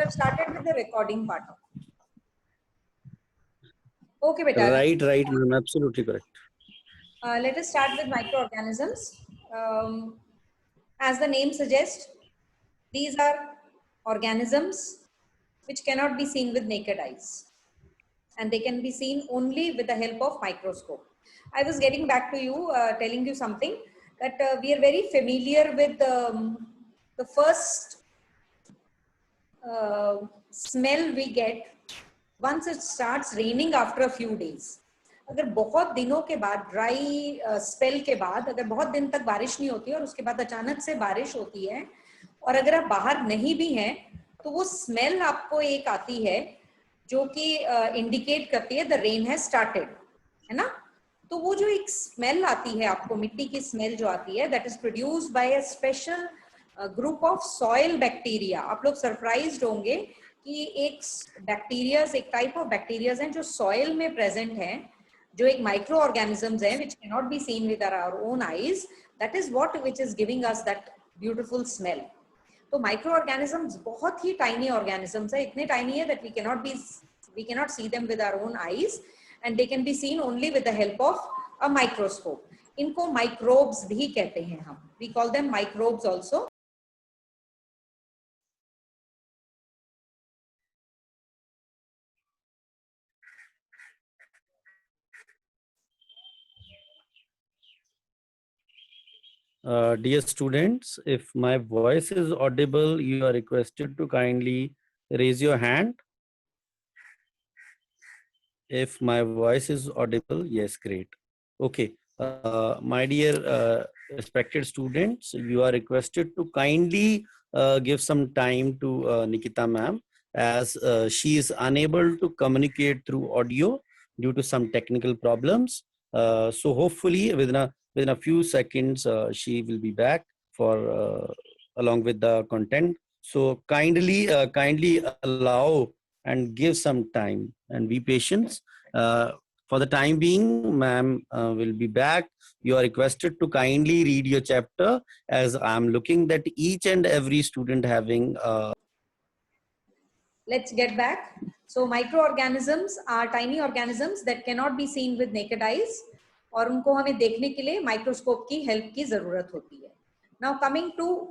I've started with the recording part. Okay, beta. Right, ma'am. Absolutely correct. Let us start with microorganisms. As the name suggests, these are organisms which cannot be seen with naked eyes, and they can be seen only with the help of microscope. I was getting back to you, telling you something that we are very familiar with the first smell we get once it starts raining after a few days. अगर बहुत दिनों के बाद dry spell के बाद अगर बहुत दिन तक बारिश नहीं होती है और उसके बाद अचानक से बारिश होती है और अगर आप बाहर नहीं भी हैं तो वो स्मेल आपको एक आती है जो कि इंडिकेट करती है द रेन हैज स्टार्टेड, है ना। तो वो जो एक स्मेल आती है आपको, मिट्टी की स्मेल जो आती है, that is produced by a special group of soil bacteria. आप लोग सरप्राइज्ड होंगे कि एक बैक्टीरियाज, एक टाइप ऑफ बैक्टीरियाज हैं जो सॉइल में प्रेजेंट हैं, जो एक माइक्रो ऑर्गेनिजम्स हैं which cannot be seen with our own eyes. That is what which is giving us that beautiful smell. तो माइक्रो ऑर्गेनिजम्स बहुत ही टाइनी ऑर्गेनिजम्स है, इतने टाइनी है that we cannot see them with our own eyes and they can be seen only with the help of a microscope. इनको microbes भी कहते हैं हम, we call them microbes also. Dear students, if my voice is audible, you are requested to kindly raise your hand. If my voice is audible, yes, great. Okay, my dear respected students, you are requested to kindly give some time to Nikita ma'am, as she is unable to communicate through audio due to some technical problems. So hopefully within a few seconds, she will be back for along with the content. So kindly allow and give some time and be patient. For the time being, ma'am will be back. You are requested to kindly read your chapter, as I'm looking that each and every student having. Let's get back. So microorganisms are tiny organisms that cannot be seen with naked eyes, और उनको हमें देखने के लिए microscope की help की जरूरत होती है. Now coming to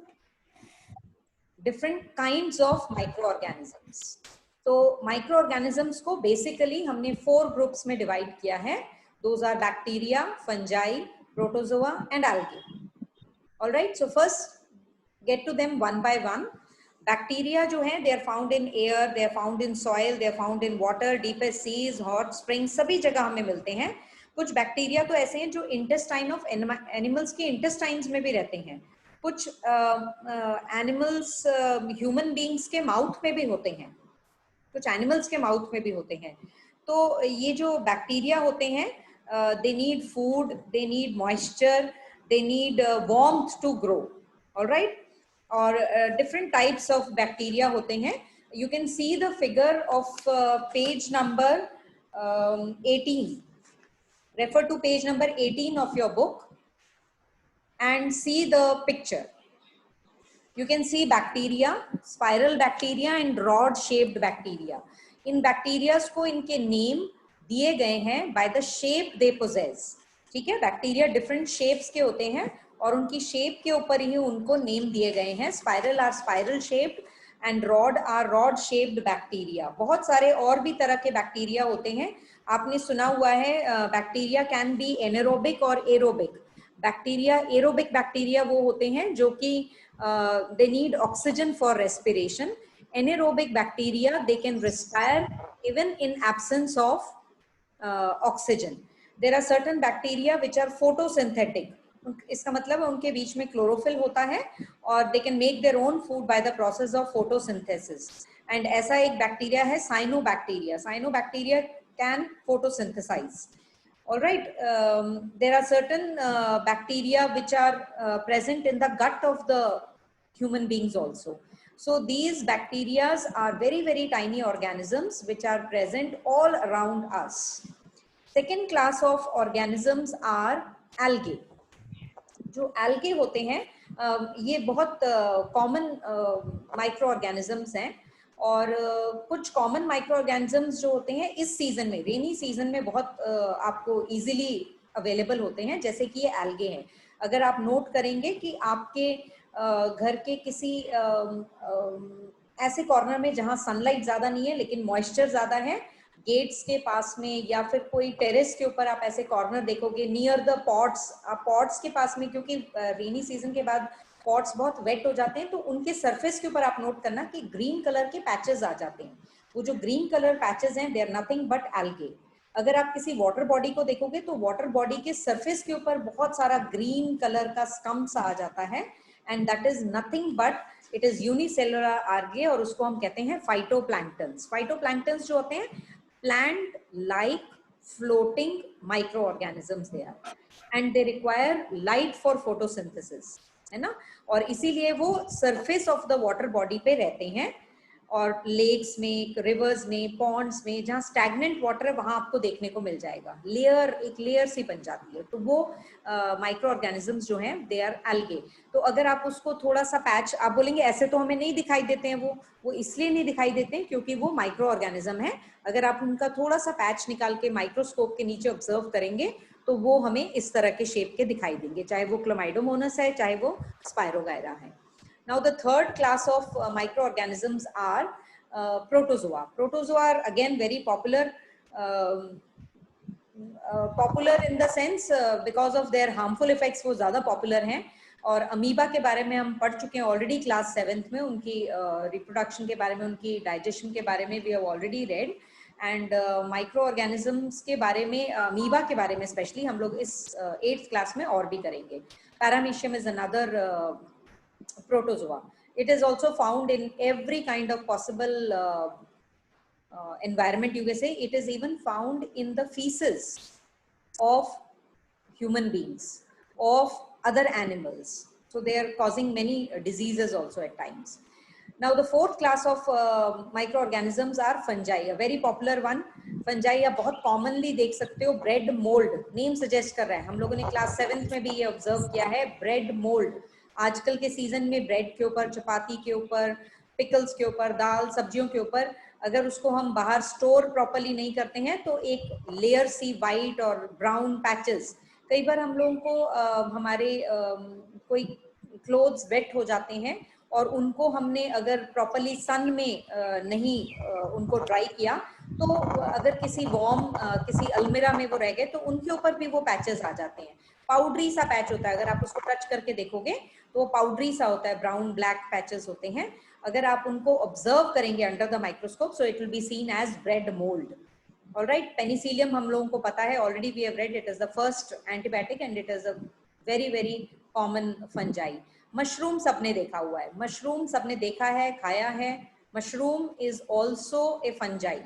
different kinds of microorganisms. तो microorganisms को basically हमने 4 groups में divide किया है. Those are bacteria, fungi, protozoa and algae. All right. So first get to them one by one. Bacteria जो है they are found in air, they are found in soil, they are found in water, deepest seas, hot springs, सभी जगह हमें मिलते हैं. कुछ bacteria तो ऐसे हैं जो इंटेस्टाइन ऑफ एनिमल्स के इंटेस्टाइन्स में भी रहते हैं. कुछ एनिमल्स ह्यूमन बीइंग्स के माउथ में भी होते हैं, कुछ एनिमल्स के माउथ में भी होते हैं. तो ये जो बैक्टीरिया होते हैं, they need food, they need moisture, they need warmth to grow. Alright. और different types of bacteria होते हैं. You can see the figure of page number 18. Refer to page number 18 of your book and see the picture. You can see bacteria, spiral bacteria and rod shaped bacteria. In bacteria को इनके name दिए गए हैं by the shape they possess. ठीक है, bacteria different shapes के होते हैं और उनकी शेप के ऊपर ही उनको नेम दिए गए हैं. Spiral or spiral shaped and rod or rod shaped bacteria. बहुत सारे और भी तरह के बैक्टीरिया होते हैं. आपने सुना हुआ है बैक्टीरिया कैन बी एनारोबिक और एरोबिक. बैक्टीरिया, एरोबिक बैक्टीरिया वो होते हैं जो कि they need oxygen for respiration. Anaerobic bacteria they can respire even in absence of oxygen. There are certain bacteria which are photosynthetic. इसका मतलब उनके बीच में क्लोरोफिल होता है और they can make their own food by the process of photosynthesis. And ऐसा एक bacteria है cyanobacteria. Cyanobacteria can photosynthesize. All right. There are certain bacteria which are present in the gut of the human beings also. So these bacteria are very, very tiny organisms which are present all around us. Second class of organisms are algae. जो algae होते हैं ये बहुत common micro organisms हैं और कुछ common micro organisms जो होते हैं इस सीजन में, रेनी सीजन में बहुत आपको इजीली अवेलेबल होते हैं, जैसे कि ये एल्गे हैं। अगर आप नोट करेंगे कि आपके घर के किसी ऐसे कॉर्नर में जहां सनलाइट ज्यादा नहीं है लेकिन मॉइस्चर ज्यादा है, गेट्स के पास में या फिर कोई टेरेस के ऊपर आप ऐसे कॉर्नर देखोगे नियर द पॉट्स, पॉट्स के पास में, क्योंकि रेनी सीजन के बाद पॉट्स बहुत वेट हो जाते हैं, तो उनके सरफेस के ऊपर आप नोट करना कि ग्रीन कलर के पैचेस आ जाते हैं। वो जो ग्रीन कलर पैचेस हैं they are nothing but algae. अगर आप किसी वाटर बॉडी को देखोगे तो वाटर बॉडी के सरफेस के ऊपर बहुत सारा ग्रीन कलर का स्कम्स आ जाता है, and that is nothing but it is unicellular Arge, और उसको हम कहते हैं फाइटोप्लैंक्टन्स। फाइटोप्लैंक्टन्स जो होते हैं plant like floating microorganisms they are, and they require light for photosynthesis, है ना। और इसीलिए वो surface of the water body पे रहते हैं, और लेक्स में, रिवर्स में, पॉन्ड्स में जहाँ स्टैग्नेंट वाटर है वहां आपको देखने को मिल जाएगा। लेयर, एक लेयर सी बन जाती है, तो वो माइक्रो ऑर्गेनिजम्स जो हैं दे आर एल्गे। तो अगर आप उसको थोड़ा सा पैच, आप बोलेंगे ऐसे तो हमें नहीं दिखाई देते हैं, वो इसलिए नहीं दिखाई देते हैं क्योंकि वो माइक्रो ऑर्गेनिज्म है। अगर आप उनका थोड़ा सा पैच निकाल के माइक्रोस्कोप के नीचे ऑब्जर्व करेंगे तो वो हमें इस तरह के शेप के दिखाई देंगे, चाहे वो क्लोमाइडोमोनास है, चाहे वो स्पायरोगायरा है। Now the third class of microorganisms are protozoa. Protozoa are again very popular, popular in the sense because of their harmful effects वो ज़्यादा popular हैं। और अमीबा के बारे में हम पढ़ चुके हैं ऑलरेडी क्लास 7th में, उनकी रिप्रोडक्शन के बारे में, उनकी डाइजेशन के बारे में we have already read. And microorganisms के बारे में, अमीबा के बारे में स्पेशली हम लोग इस 8th क्लास में और भी करेंगे। Paramecium is another protozoa. It is also found in every kind of possible environment, you can say. It is even found in the feces of human beings, of other animals. So they are causing many diseases also at times. Now the fourth class of microorganisms are fungi, a very popular one. Fungi आप बहुत commonly देख सकते हो, bread mold, name suggest कर रहा है। हम लोगों ने क्लास 7th में भी ये observe किया है, bread mold। आजकल के सीजन में ब्रेड के ऊपर, चपाती के ऊपर, पिकल्स के ऊपर, दाल सब्जियों के ऊपर अगर उसको हम बाहर स्टोर प्रॉपर्ली नहीं करते हैं तो एक लेयर सी वाइट और ब्राउन पैचेस, कई बार हम लोगों को हमारे कोई क्लोथ्स वेट हो जाते हैं और उनको हमने अगर प्रॉपर्ली सन में नहीं उनको ड्राई किया तो अगर किसी वार्म किसी अलमीरा में वो रह गए तो उनके ऊपर भी वो पैचेस आ जाते हैं। पाउडरी सा पैच होता है, अगर आप उसको टच करके देखोगे तो वो पाउडरी सा होता है, ब्राउन ब्लैक पैचेस होते हैं। अगर आप उनको ऑब्जर्व करेंगे under the microscope so it will be seen as bread mould. Alright, penicillium हम लोगों को पता है, already we have read, it is the first antibiotic and it is a very very common fungi. Mushroom सबने देखा हुआ है, mushroom सबने देखा है, खाया है। Mushroom is also a fungi,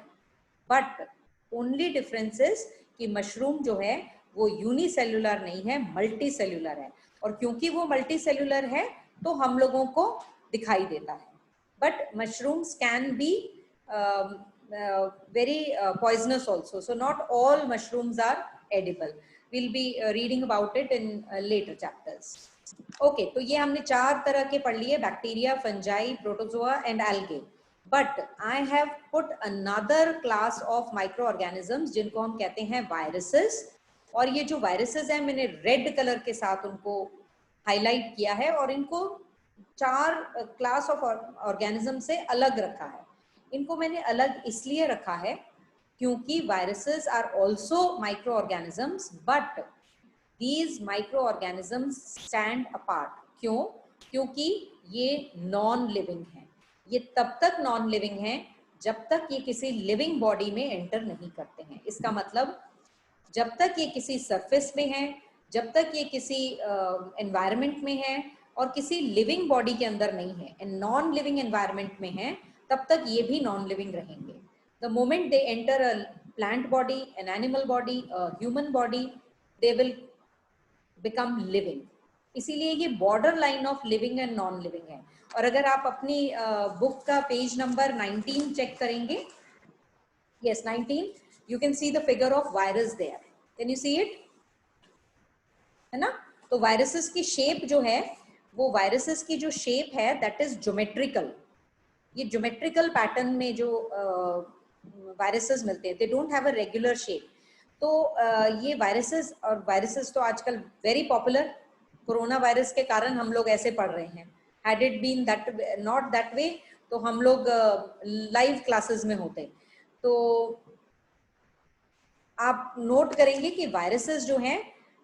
but only difference is कि मशरूम जो है वो यूनिसेल्युलर नहीं है, मल्टी सेल्युलर है, और क्योंकि वो मल्टी सेल्युलर है तो हम लोगों को दिखाई देता है। But mushrooms can be very poisonous also, so not all mushrooms are edible. We'll be reading about it in later chapters. Okay, तो ये हमने 4 तरह के पढ़ लिए, bacteria, fungi, protozoa and algae. But I have put another class of micro organisms जिनको हम कहते हैं वायरसेस। और ये जो वायरसेस हैं मैंने रेड कलर के साथ उनको हाईलाइट किया है और इनको 4 क्लास ऑफ ऑर्गेनिज्म से अलग रखा है। इनको मैंने अलग इसलिए रखा है क्योंकि viruses are also microorganisms, but these micro organisms stand apart. क्यों? क्योंकि ये नॉन लिविंग है। ये तब तक नॉन लिविंग है जब तक ये किसी लिविंग बॉडी में एंटर नहीं करते हैं। इसका मतलब जब तक ये किसी सरफेस में है, जब तक ये किसी एनवायरनमेंट में है और किसी लिविंग बॉडी के अंदर नहीं है, एंड नॉन लिविंग एनवायरनमेंट में है, तब तक ये भी नॉन लिविंग रहेंगे। The moment they enter a plant body, an animal body, a human body, they will become living. इसीलिए ये border line of living and non living है। और अगर आप अपनी बुक का पेज नंबर 19 चेक करेंगे, yes 19, you can see the figure of virus there. Can you see it? है ना? तो वायरसेस की शेप जो है, वो वायरसेस की जो शेप है दैट इज ज्योमेट्रिकल। ये ज्योमेट्रिकल पैटर्न में जो वायरसेस मिलते हैं, they don't have a regular shape. तो ये वायरसेस, और वायरसेस तो आजकल वेरी पॉपुलर, कोरोना वायरस के कारण हम लोग ऐसे पढ़ रहे हैं। Had it been that not that way तो हम लोग लाइव क्लासेस में होते। तो आप नोट करेंगे कि वायरसेस जो हैं,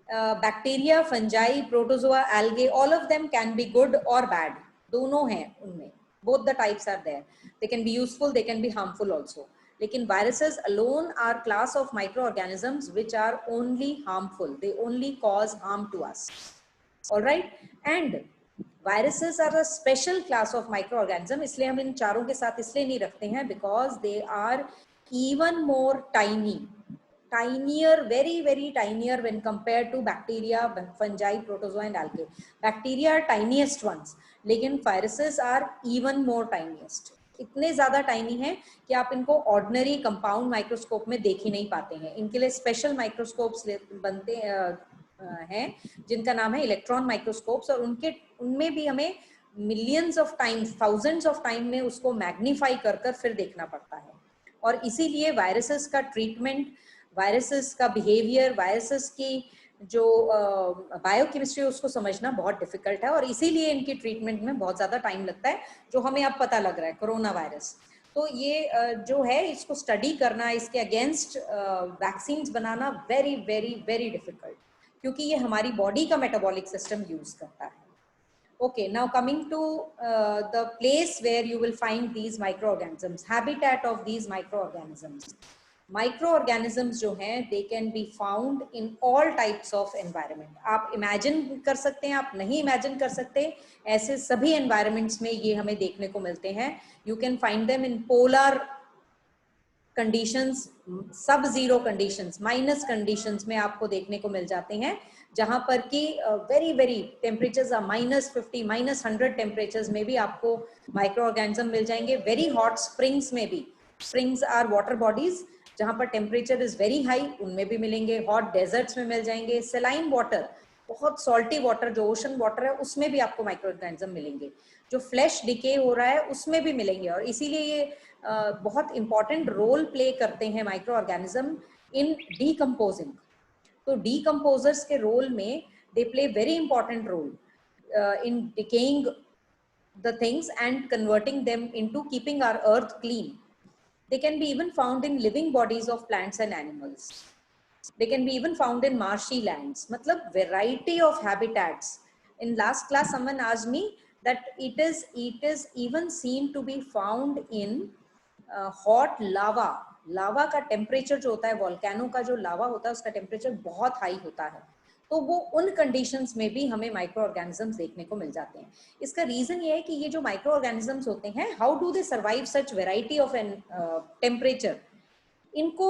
bacteria, fungi, protozoa, algae, all of them can be good और बैड, दोनों हैं उनमें, both the types are there. They can be useful, they can be harmful also. लेकिन viruses alone are class of microorganisms which are only harmful. They only cause harm to us. All right, and viruses are a special class of microorganism. इसलिए हम इन चारों के साथ इसलिए नहीं रखते हैं because they are even more tinier, very tinier when compared to bacteria, fungi, protozoa and algae. Bacteria are tiniest ones, लेकिन viruses are even more tiniest. इतने ज्यादा टाइनी हैं कि आप इनको ऑर्डिनरी कंपाउंड माइक्रोस्कोप में देख ही नहीं पाते हैं। इनके लिए स्पेशल माइक्रोस्कोप्स बनते हैं जिनका नाम है इलेक्ट्रॉन माइक्रोस्कोप्स, और उनमें भी हमें millions of times, thousands of time में उसको मैग्नीफाई कर फिर देखना पड़ता है। और इसीलिए वायरसेस का ट्रीटमेंट, वायरसेस का बिहेवियर, वायरसेस की जो बायोकेमिस्ट्री उसको समझना बहुत डिफिकल्ट है, और इसीलिए इनकी ट्रीटमेंट में बहुत ज़्यादा टाइम लगता है, जो हमें अब पता लग रहा है कोरोना वायरस। तो ये जो है इसको स्टडी करना, इसके अगेंस्ट वैक्सीन्स बनाना वेरी वेरी वेरी डिफिकल्ट, क्योंकि ये हमारी बॉडी का मेटाबॉलिक सिस्टम यूज करता है। Okay, now coming to the place where you will find these microorganisms, habitat of these microorganisms. Microorganisms जो हैं, they can be found in all types of environment. आप imagine कर सकते हैं, आप नहीं imagine कर सकते, ऐसे सभी environments में ये हमें देखने को मिलते हैं। You can find them in polar conditions, sub-zero conditions, minus conditions में आपको देखने को मिल जाते हैं, जहां पर कि वेरी वेरी टेम्परेचर्स -50, -100 टेम्परेचर्स में भी आपको माइक्रो ऑर्गेनिज्म मिल जाएंगे। वेरी हॉट स्प्रिंग्स में भी, स्प्रिंग्स आर वाटर बॉडीज जहां पर टेम्परेचर इज वेरी हाई, उनमें भी मिलेंगे। हॉट डेजर्ट्स में मिल जाएंगे। सेलाइन वाटर, बहुत सॉल्टी वाटर जो ओशन वाटर है, उसमें भी आपको माइक्रो ऑर्गेनिज्म मिलेंगे। जो फ्लैश डिके हो रहा है उसमें भी मिलेंगे, और इसीलिए ये बहुत इंपॉर्टेंट रोल प्ले करते हैं माइक्रो ऑर्गेनिज्म इन डीकम्पोजिंग। तो डीकम्पोजर्स के रोल में they play very important role in decaying the things and converting them into keeping our earth clean. They can be even found in living bodies of plants and animals. They can be even found in marshy lands. मतलब variety of habitats. In last class, someone asked me that it is even seen to be found in hot lava. लावा का temperature जो होता है, volcano का जो लावा होता है, उसका टेम्परेचर बहुत हाई होता है। तो वो उन कंडीशंस में भी हमें माइक्रो ऑर्गेनिजम्स देखने को मिल जाते हैं। इसका रीजन ये है कि ये जो माइक्रो ऑर्गेनिजम्स होते हैं, how do they survive such variety of an temperature? इनको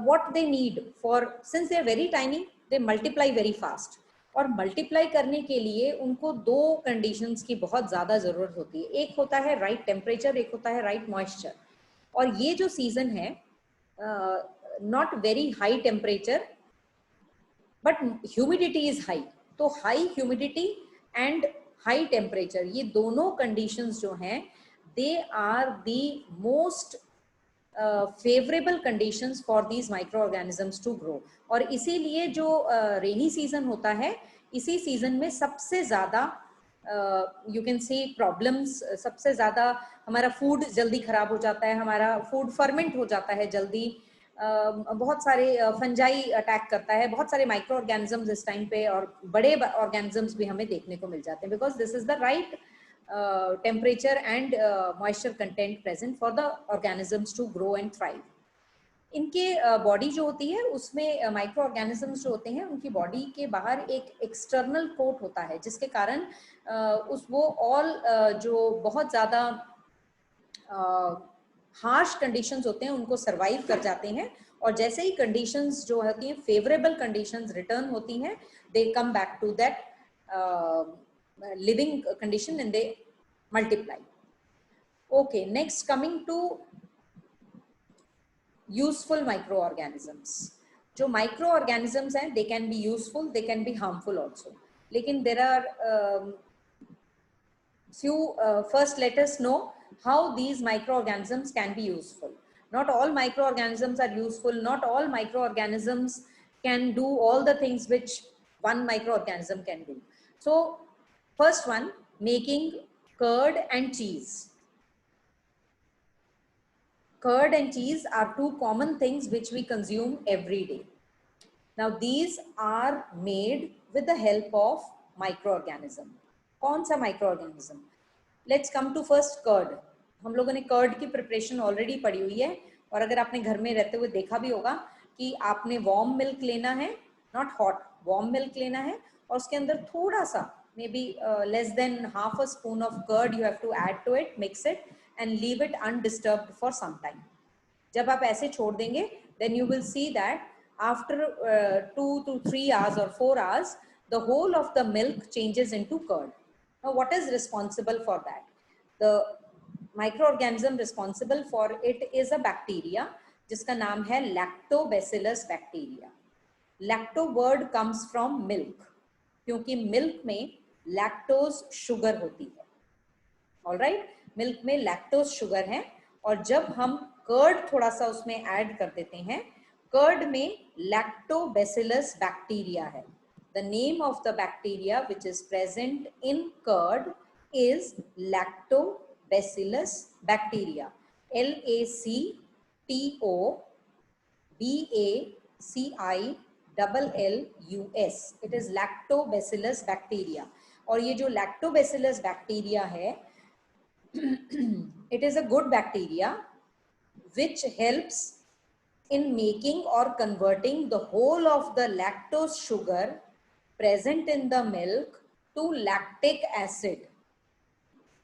what they need for, since they are very tiny, they multiply very fast, और मल्टीप्लाई करने के लिए उनको दो कंडीशंस की बहुत ज़्यादा ज़रूरत होती है। एक होता है राइट टेम्परेचर, एक होता है राइट मॉइस्चर। और ये जो सीजन है, not very high temperature but humidity is high. तो high humidity and high temperature, ये दोनों कंडीशंस जो हैं, they are the most favourable conditions for these micro organisms to grow. और इसीलिए जो रेनी सीजन होता है, इसी सीजन में सबसे ज़्यादा यू कैन सी प्रॉब्लम्स, सबसे ज़्यादा हमारा फूड जल्दी खराब हो जाता है, हमारा फूड फर्मेंट हो जाता है जल्दी, बहुत सारे फंजाई अटैक करता है, बहुत सारे माइक्रो ऑर्गेनिजम्स इस टाइम पे, और बड़े ऑर्गेनिजम्स भी हमें देखने को मिल जाते हैं, because this is the right temperature and moisture content present for the organisms to grow and thrive. इनके बॉडी जो होती है, उसमें माइक्रो ऑर्गेनिजम्स जो होते हैं, उनकी बॉडी के बाहर एक एक्सटर्नल कोट होता है, जिसके कारण वो ऑल जो बहुत ज़्यादा हार्श कंडीशंस होते हैं उनको सरवाइव कर जाते हैं। और जैसे ही कंडीशंस जो होती हैं, फेवरेबल कंडीशंस रिटर्न होती हैं, they come back to that living condition and they multiply. Okay, next coming to useful microorganisms. जो microorganisms हैं, they can be useful, they can be harmful also. लेकिन there are few, first let us know how these microorganisms can be useful. Not all microorganisms are useful. Not all microorganisms can do all the things which one microorganism can do. So first one, making curd and cheese. Curd and cheese are two common things which we consume every day. Now these are made with the help of microorganism. कौन सा microorganism? Let's come to first curd. हम लोगों ने curd की preparation already पढ़ी हुई है, और अगर आपने घर में रहते हुए देखा भी होगा कि आपने वार्म मिल्क लेना है, नॉट हॉट, वार्म मिल्क लेना है, और उसके अंदर थोड़ा सा maybe less than half a spoon of curd you have to add to it, mix it and leave it undisturbed for some time. जब आप ऐसे छोड़ देंगे, then you will see that after 2 to 3 hours or 4 hours, the whole of the milk changes into curd. Now, what is responsible for that? The microorganism responsible for it is a bacteria, जिसका नाम है lactobacillus bacteria. Lacto word comes from milk, क्योंकि milk में lactose sugar होती है. All right, milk में lactose sugar है, और जब हम कर्ड थोड़ा सा उसमें ऐड कर देते हैं, कर्ड में लैक्टोबैसिलस बैक्टीरिया है. The name of the bacteria which is present in curd is lactobacillus bacteria. LACTOBACILLUS. It is lactobacillus bacteria. और ये जो लैक्टोबैसिलस बैक्टीरिया है, it is a good bacteria which helps in making or converting the whole of the lactose sugar present in the milk to lactic acid.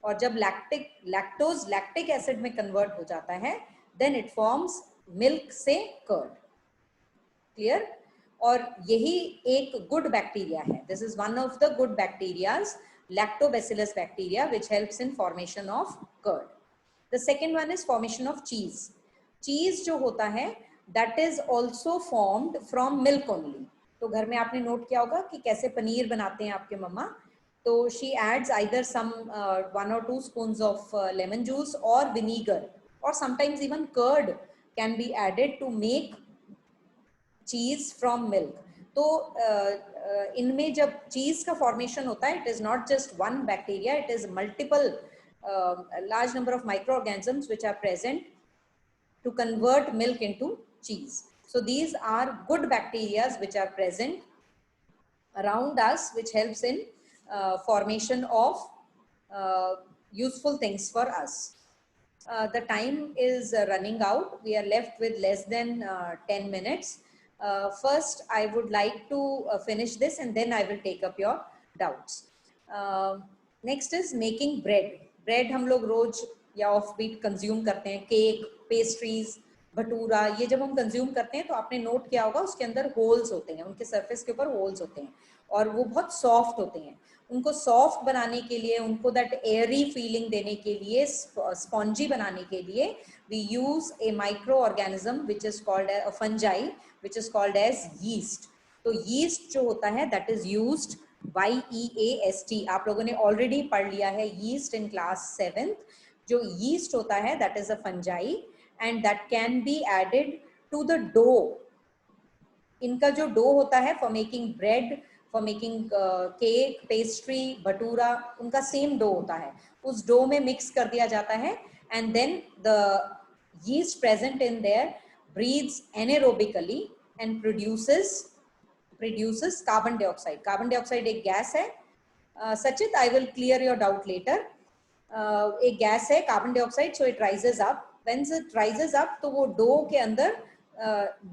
और जब lactose lactic acid में convert हो जाता है, then it forms milk से curd. Clear? और यही एक good bacteria है. This is one of the good bacterias, lactobacillus bacteria, which helps in formation of curd. The second one is formation of cheese. Cheese जो होता है, that is also formed from milk only. तो घर में आपने note किया होगा कि कैसे पनीर बनाते हैं आपके मम्मा. तो she adds either some 1 or 2 spoons of lemon juice or vinegar, or sometimes even curd can be added to make cheese from milk. तो इनमें जब चीज का फॉर्मेशन होता है, it is not just one bacteria, it is multiple a large number of microorganisms which are present to convert milk into cheese. So these are good bacteria which are present around us, which helps in formation of useful things for us. The time is running out. We are left with less than 10 minutes. First, I would like to finish this, and then I will take up your doubts. Next is making bread. Bread हम लोग रोज या off beat consume करते हैं. Cake, pastries, bhatura, ये जब हम consume करते हैं तो आपने नोट किया होगा उसके अंदर होल्स होते हैं, उनके सरफेस के ऊपर होल्स होते हैं, और वो बहुत सॉफ्ट होते हैं. उनको सॉफ्ट बनाने के लिए, उनको दैट एयरी फीलिंग देने के लिए, स्पॉन्जी बनाने के लिए, we use a microorganism which is called a fungi, which is called as yeast. तो यीस्ट जो होता है, दैट इज यूज्ड YEAST. आप लोगों ने ऑलरेडी पढ़ लिया है यीस्ट इन क्लास 7th. जो यीस्ट होता है, that is a fungi, and that can be added to the dough. इनका जो डो होता है for making bread, for making cake, pastry, bhatura, उनका सेम डो होता है. उस डो में मिक्स कर दिया जाता है, and then the yeast present in there breathes anaerobically and produces carbon dioxide. Carbon dioxide एक गैस है. Sachit, I will clear your doubt later. एक गैस है carbon dioxide, so it rises up. When it rises up, तो वो dough के अंदर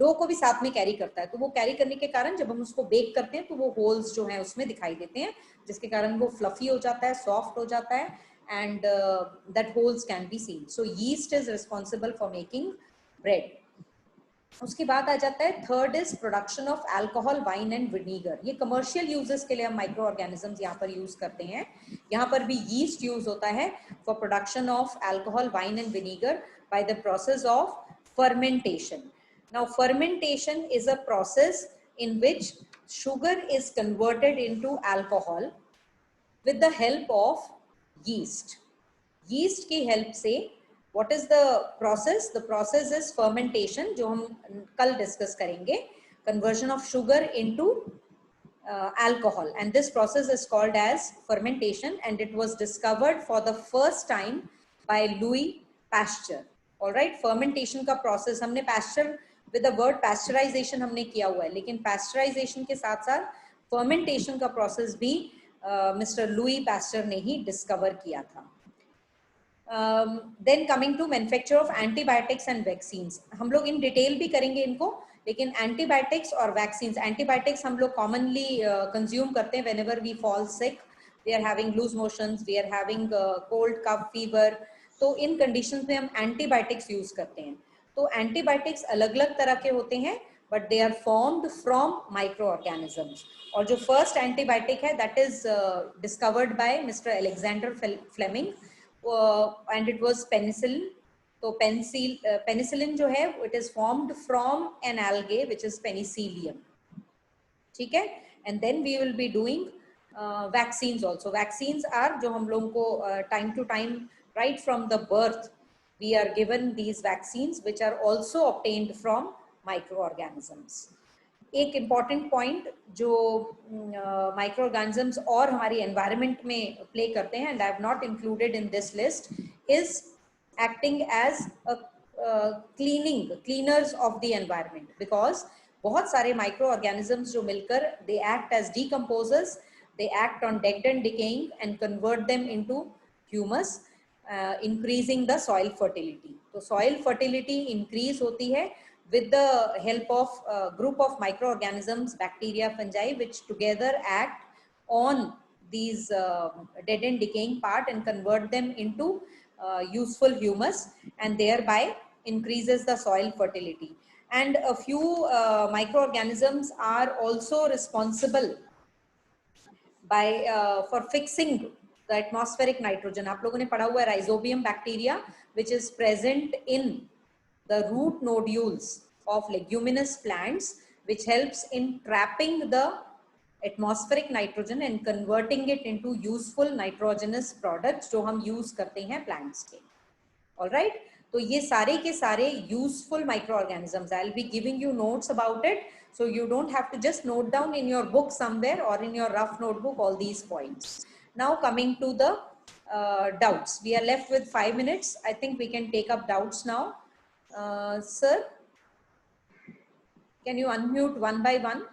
डो को भी साथ में कैरी करता है. तो वो कैरी करने के कारण जब हम उसको बेक करते हैं तो वो होल्स जो हैं उसमें दिखाई देते हैं, जिसके कारण वो फ्लफी हो जाता है, सॉफ्ट हो जाता है, and that holes can be seen. So yeast is responsible for making bread. उसके बाद आ जाता है third is production of alcohol, wine and vinegar. ये कमर्शियल यूजेस के लिए हम माइक्रो ऑर्गेनिजम्स यहाँ पर यूज करते हैं. यहाँ पर भी यीस्ट यूज होता है for production of alcohol, wine and vinegar by the process of fermentation. Now fermentation is a process in which sugar is converted into alcohol with the help of yeast. yeast की help से what is the process? The process is fermentation, जो हम कल discuss करेंगे. Conversion of sugar into alcohol, and this process is called as fermentation, and it was discovered for the first time by Louis Pasteur. All right, fermentation का process हमने Pasteur with the word pasteurization हमने किया हुआ है, लेकिन pasteurization के साथ साथ fermentation का process भी मिस्टर लुई पास्टर ने ही डिस्कवर किया था. Then coming to manufacture of antibiotics and vaccines, हम लोग इन डिटेल भी करेंगे इनको, लेकिन एंटीबायोटिक्स और वैक्सीन्स, एंटीबायोटिक्स हम लोग कॉमनली कंज्यूम करते हैं whenever we fall sick, we are having loose motions, we are having cold, cough, fever, तो इन कंडीशंस में हम एंटीबायोटिक्स यूज करते हैं. तो एंटीबायोटिक्स अलग अलग तरह के होते हैं, but they are formed from microorganisms. और जो फर्स्ट एंटीबायोटिक है that is discovered by Mr. Alexander Fleming, and it was penicillin. तो penicillin जो है it is formed from an algae which is Penicillium. ठीक है, and then we will be doing vaccines also. Vaccines are जो हम लोगों को time to time right from the birth we are given these vaccines which are also obtained from microorganisms. एक important point जो microorganisms और हमारी environment में play करते हैं, and I have not included in this list, is acting as a cleaners of the environment, because बहुत सारे microorganisms जो मिलकर they act as decomposers, they act on dead and decaying and convert them into humus, increasing the soil fertility. तो soil fertility increase होती है with the help of a group of microorganisms, bacteria, fungi, which together act on these dead and decaying part and convert them into useful humus, and thereby increases the soil fertility. And a few microorganisms are also responsible by for fixing the atmospheric nitrogen. आप लोगों ने पढ़ा हुआ है rhizobium bacteria, which is present in the root nodules of leguminous plants, which helps in trapping the atmospheric nitrogen and converting it into useful nitrogenous products जो हम use करते हैं plants के. All right, तो ये सारे के सारे useful microorganisms. I'll be giving you notes about it, so you don't have to just note down in your book somewhere or in your rough notebook all these points. Now coming to the doubts, we are left with 5 minutes. I think we can take up doubts now. Sir, can you unmute one by one?